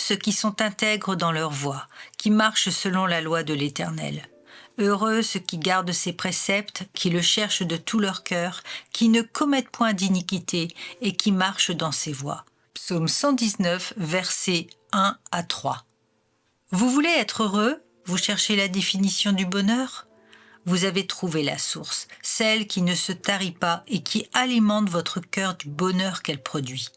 ceux qui sont intègres dans leur voie, qui marchent selon la loi de l'Éternel. Heureux ceux qui gardent ses préceptes, qui le cherchent de tout leur cœur, qui ne commettent point d'iniquité et qui marchent dans ses voies. Psaume 119, versets 1 à 3. Vous voulez être heureux? Vous cherchez la définition du bonheur? Vous avez trouvé la source, celle qui ne se tarit pas et qui alimente votre cœur du bonheur qu'elle produit.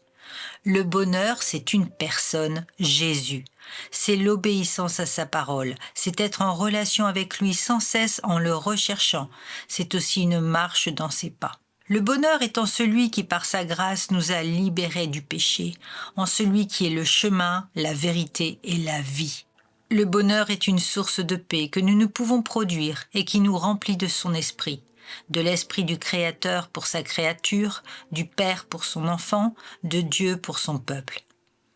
Le bonheur, c'est une personne, Jésus. C'est l'obéissance à sa parole, c'est être en relation avec lui sans cesse en le recherchant. C'est aussi une marche dans ses pas. Le bonheur est en celui qui par sa grâce nous a libérés du péché, en celui qui est le chemin, la vérité et la vie. Le bonheur est une source de paix que nous ne pouvons produire et qui nous remplit de son esprit, de l'esprit du Créateur pour sa créature, du Père pour son enfant, de Dieu pour son peuple.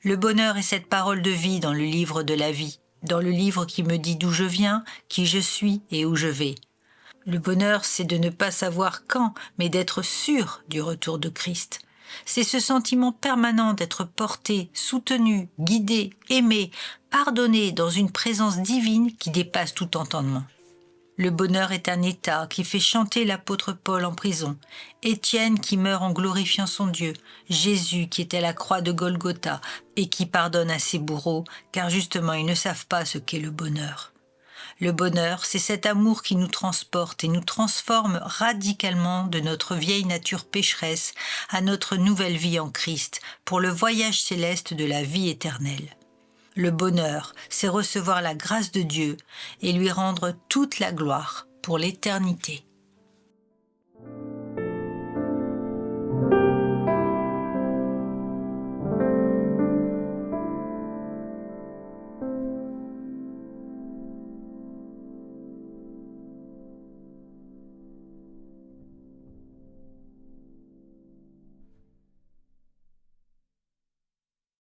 Le bonheur est cette parole de vie dans le livre de la vie, dans le livre qui me dit d'où je viens, qui je suis et où je vais. Le bonheur, c'est de ne pas savoir quand, mais d'être sûr du retour de Christ. C'est ce sentiment permanent d'être porté, soutenu, guidé, aimé, pardonné dans une présence divine qui dépasse tout entendement. Le bonheur est un état qui fait chanter l'apôtre Paul en prison, Étienne qui meurt en glorifiant son Dieu, Jésus qui est à la croix de Golgotha et qui pardonne à ses bourreaux, car justement ils ne savent pas ce qu'est le bonheur. Le bonheur, c'est cet amour qui nous transporte et nous transforme radicalement de notre vieille nature pécheresse à notre nouvelle vie en Christ pour le voyage céleste de la vie éternelle. Le bonheur, c'est recevoir la grâce de Dieu et lui rendre toute la gloire pour l'éternité.